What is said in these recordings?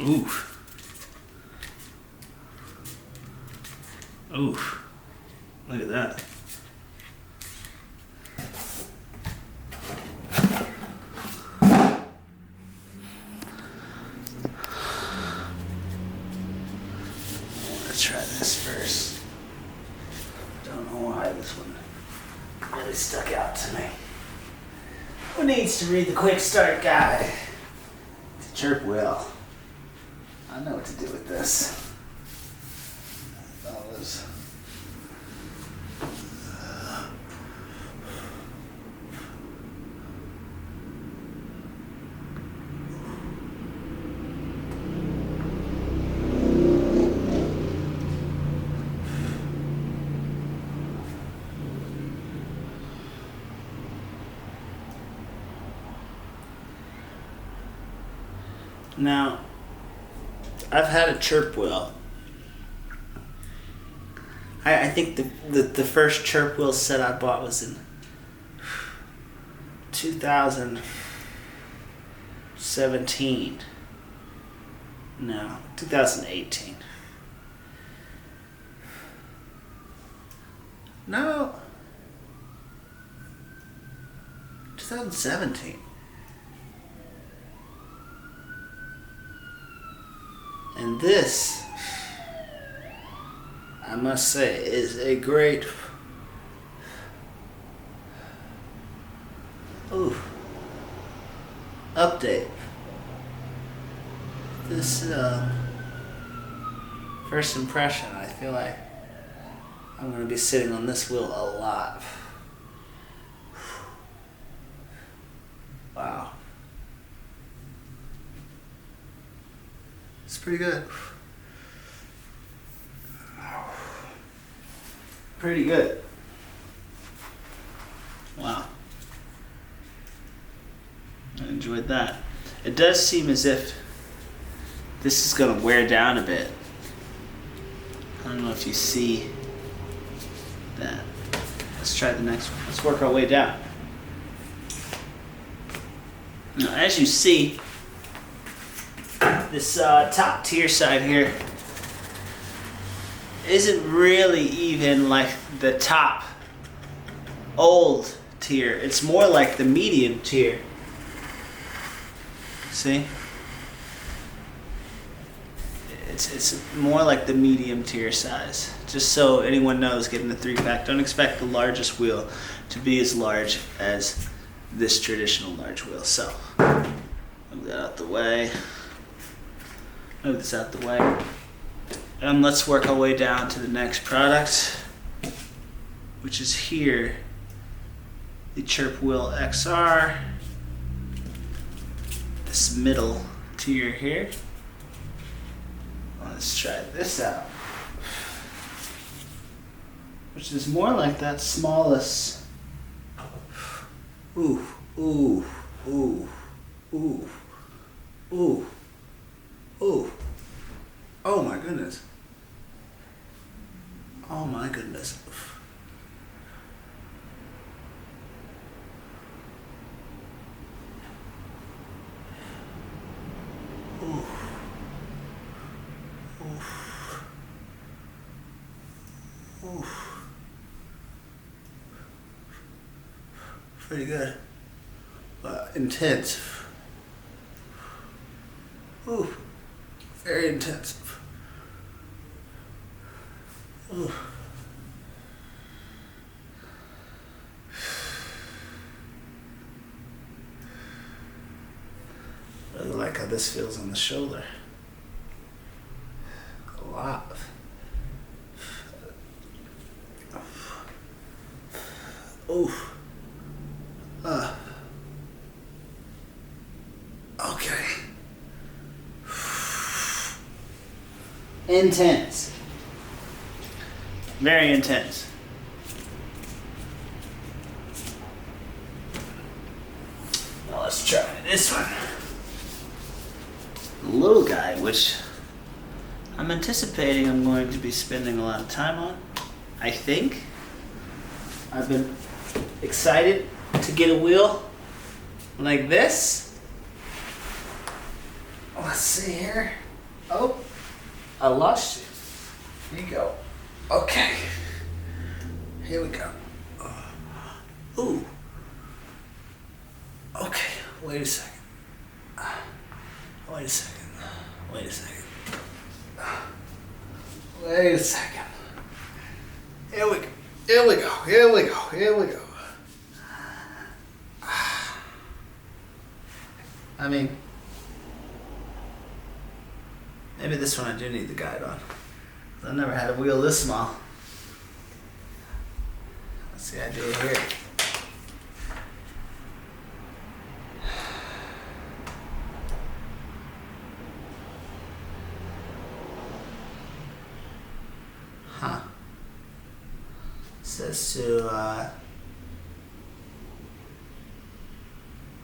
Oof. Oof. Look at that. Let's try this first. Don't know why this one really stuck out to me. Who needs to read the quick start guide to Chirp Wheel? I know what to do with this. Now, I've had a Chirp Wheel. I think the first Chirp Wheel set I bought was in 2017. No, 2018. No. 2017. And this, I must say, is a great update. This first impression, I feel like I'm going to be sitting on this wheel a lot. Wow. It's pretty good. Pretty good. Wow. I enjoyed that. It does seem as if this is going to wear down a bit. I don't know if you see that. Let's try the next one. Let's work our way down. Now, as you see, this top tier side here isn't really even like the top old tier. It's more like the medium tier. See? It's more like the medium tier size. Just so anyone knows, getting the 3-pack, don't expect the largest wheel to be as large as this traditional large wheel. So, move that out the way. Move this out the way. And let's work our way down to the next product, which is here, the Chirp Wheel XR. This middle tier here. Let's try this out, which is more like that smallest. Ooh, ooh, ooh, ooh, ooh. Ooh. Oh my goodness. Oh my goodness. Ooh. Ooh. Ooh. Pretty good. But intense. Ooh. Very intensive. Ooh. I really like how this feels on the shoulder. A lot. Ooh. Okay. Intense. Very intense. Now let's try this one. The little guy, which I'm anticipating I'm going to be spending a lot of time on. I think. I've been excited to get a wheel like this. Let's see here. Oh, I lost you. Here you go. Okay. Here we go. Ooh. Okay, wait a second. Wait a second. Wait a second. Wait a second. Here we go. Here we go. Here we go. Here we go. I mean, maybe this one I do need the guide on. I've never had a wheel this small. That's the idea here. Huh. It says to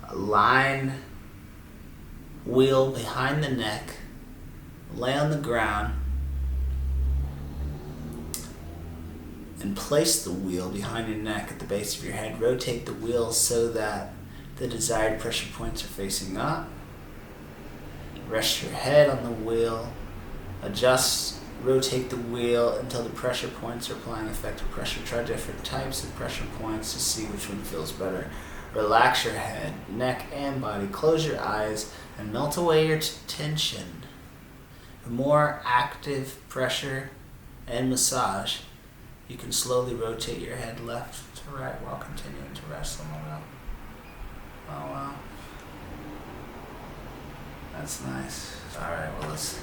align wheel behind the neck, lay on the ground, and place the wheel behind your neck at the base of your head. Rotate the wheel so that the desired pressure points are facing up. Rest your head on the wheel. Adjust, rotate the wheel until the pressure points are applying effective pressure. Try different types of pressure points to see which one feels better. Relax your head, neck, and body. Close your eyes and melt away your tension. For more active pressure and massage, you can slowly rotate your head left to right while continuing to rest on the wheel. Oh wow. That's nice. Alright, well let's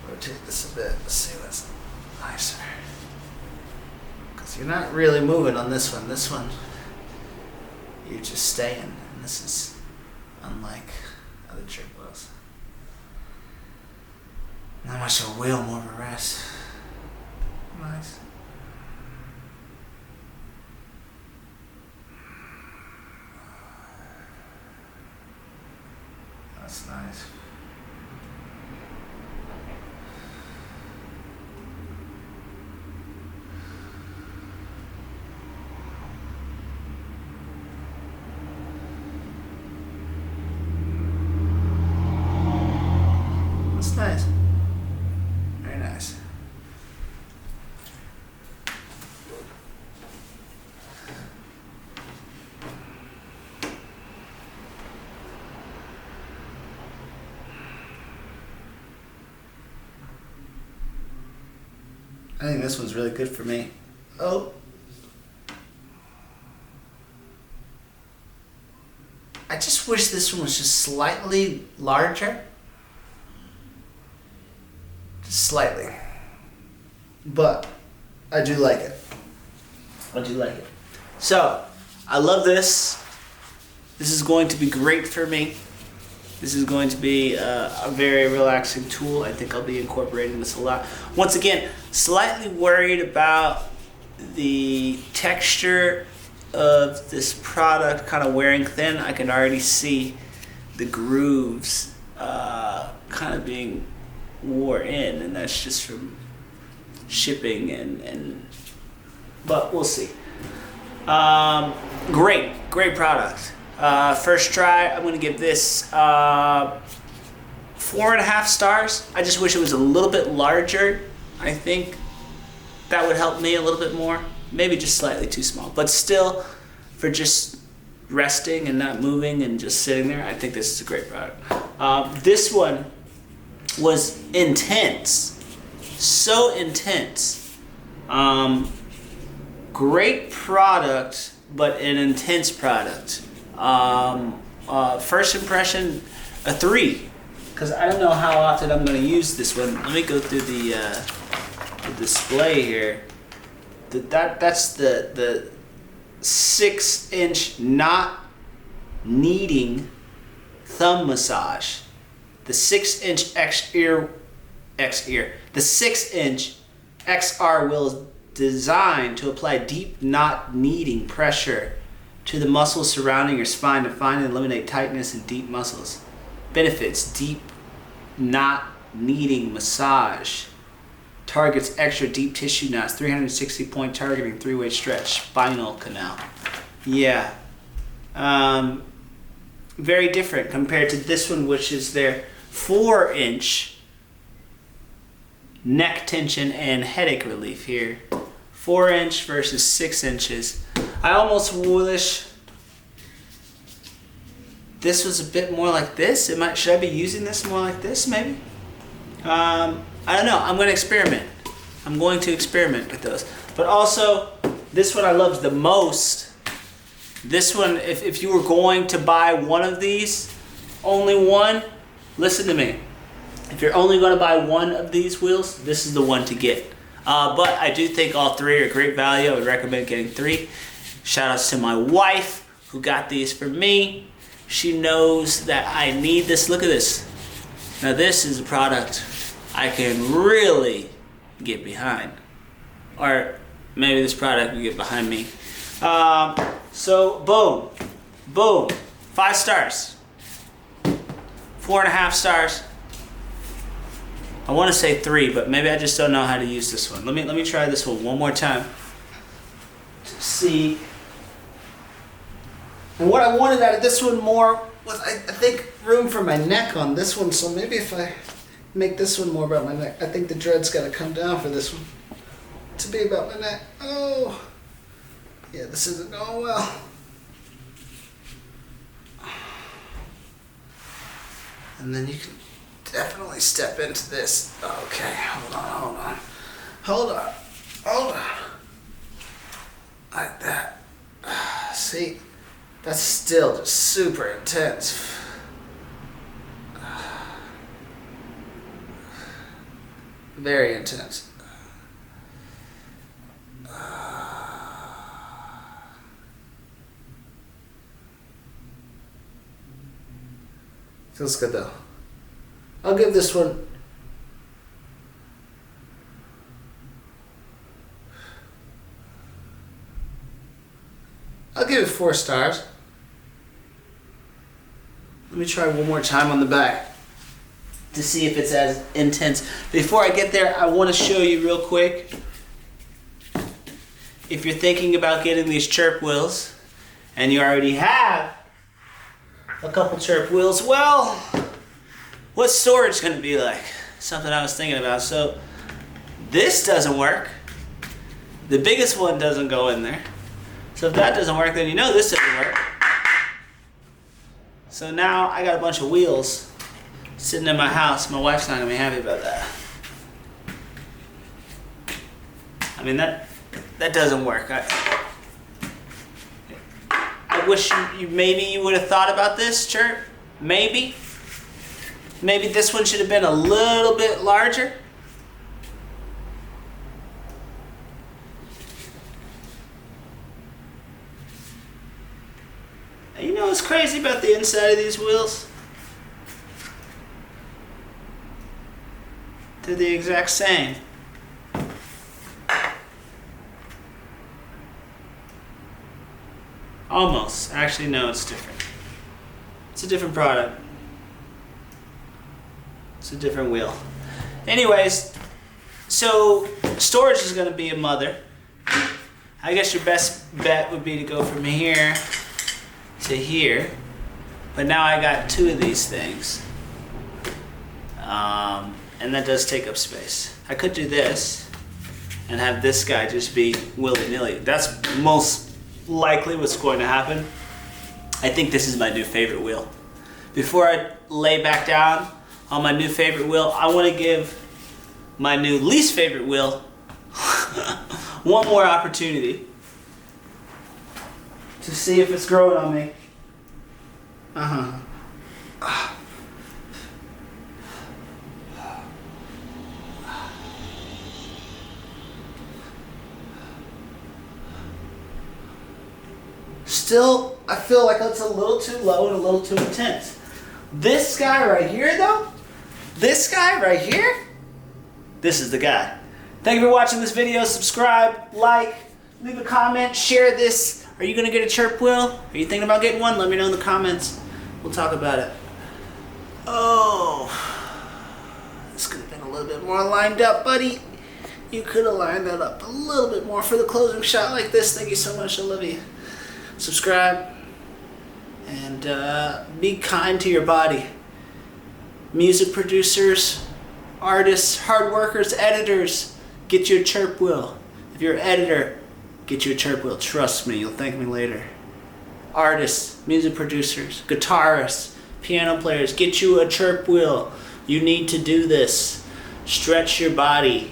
rotate this a bit. Let's see what's nicer. Because you're not really moving on this one. This one, you're just staying. And this is unlike other trick wheels. Not much of a wheel, more of a rest. Nice. That's nice. That's nice. Very nice. I think this one's really good for me. Oh. I just wish this one was just slightly larger. Just slightly. But I do like it. I do like it. So, I love this. This is going to be great for me. This is going to be a very relaxing tool. I think I'll be incorporating this a lot. Once again, slightly worried about the texture of this product kind of wearing thin. I can already see the grooves kind of being wore in, and that's just from shipping but we'll see. Great product. First try, I'm gonna give this 4.5 stars. I just wish it was a little bit larger. I think that would help me a little bit more. Maybe just slightly too small, but still, for just resting and not moving and just sitting there, I think this is a great product. This one was intense, so intense. Great product, but an intense product. First impression, a 3, because I don't know how often I'm going to use this one. Let me go through the display here. That's the 6-inch not needing thumb massage. The 6-inch the 6-inch XR wheel is designed to apply deep, not needing pressure to the muscles surrounding your spine to find and eliminate tightness in deep muscles. Benefits: deep, not needing massage. Targets extra deep tissue knots. 360 point targeting, 3-way stretch. Spinal canal. Yeah. Very different compared to this one, which is their 4-inch neck tension and headache relief here. 4-inch versus 6 inches. I almost wish this was a bit more like this. Should I be using this more like this maybe? I don't know, I'm gonna experiment. I'm going to experiment with those. But also, this one I love the most. This one, if you were going to buy one of these, only one, listen to me. If you're only gonna buy one of these wheels, this is the one to get. But I do think all three are great value. I would recommend getting 3. Shout outs to my wife who got these for me. She knows that I need this. Look at this. Now this is a product I can really get behind. Or maybe this product will get behind me. So boom, boom, 5 stars. 4.5 stars. I want to say 3, but maybe I just don't know how to use this one. Let me try this one more time to see. And what I wanted out of this one more was I think room for my neck on this one. So maybe if I make this one more about my neck, I think the dread's got to come down for this one to be about my neck. Oh, yeah, this isn't going well. And then you can definitely step into this. Okay, hold on. Like that. See, that's still just super intense. Very intense. Feels good though. I'll give this one I'll give it 4 stars. Let me try one more time on the back to see if it's as intense. Before I get there, I want to show you real quick. If you're thinking about getting these Chirp wheels and you already have a couple Chirp wheels, well, what's storage going to be like? Something I was thinking about. So this doesn't work. The biggest one doesn't go in there. So if that doesn't work, then you know this doesn't work. So now I got a bunch of wheels sitting in my house. My wife's not going to be happy about that. I mean, that doesn't work. I wish maybe you would have thought about this, Chirp. Maybe this one should have been a little bit larger. And you know what's crazy about the inside of these wheels? They're the exact same. Almost. Actually, no, it's different. It's a different product. It's a different wheel. Anyways, so storage is going to be a mother. I guess your best bet would be to go from here to here. But now I got 2 of these things. And that does take up space. I could do this and have this guy just be willy-nilly. That's most likely what's going to happen. I think this is my new favorite wheel. Before I lay back down on my new favorite wheel, I want to give my new least favorite wheel one more opportunity to see if it's growing on me. Still, I feel like it's a little too low and a little too intense. This guy right here though, this is the guy. Thank you for watching this video. Subscribe, like, leave a comment, share this. Are you gonna get a Chirp wheel? Are you thinking about getting one? Let me know in the comments. We'll talk about it. Oh, this could have been a little bit more lined up, buddy. You could have lined that up a little bit more for the closing shot like this. Thank you so much. I love you. Subscribe and be kind to your body. Music producers, Artists, hard workers, editors, get you a chirp wheel. If you're an editor, get you a chirp wheel. Trust me, you'll thank me later. Artists, music producers, guitarists, piano players, get you a chirp wheel. You need to do this. Stretch your body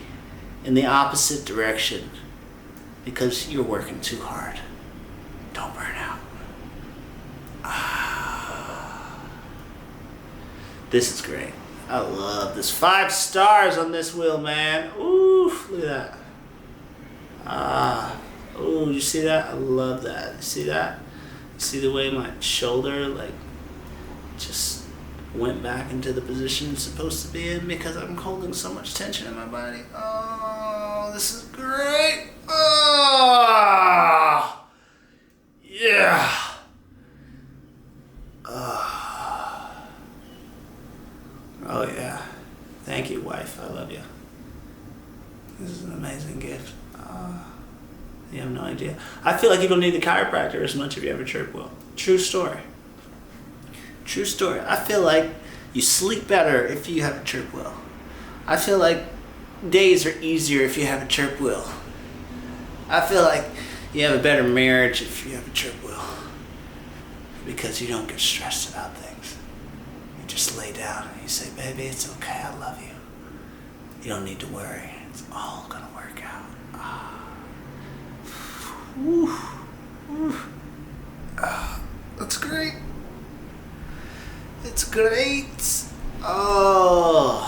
in the opposite direction because you're working too hard. Don't burn out. This is great. I love this. 5 stars on this wheel, man. Ooh, look at that. Ooh, you see that? I love that. You see that? You see the way my shoulder like just went back into the position it's supposed to be in because I'm holding so much tension in my body. Oh, this is great. Oh, yeah. Oh yeah. Thank you, wife. I love you. This is an amazing gift. You have no idea. I feel like you don't need the chiropractor as much if you have a chirp wheel. True story. True story. I feel like you sleep better if you have a chirp wheel. I feel like days are easier if you have a chirp wheel. I feel like you have a better marriage if you have a chirp wheel. Because you don't get stressed about things. You just lay down and you say, baby, it's okay, I love you. You don't need to worry. It's all gonna work out. That's great. It's great. Oh.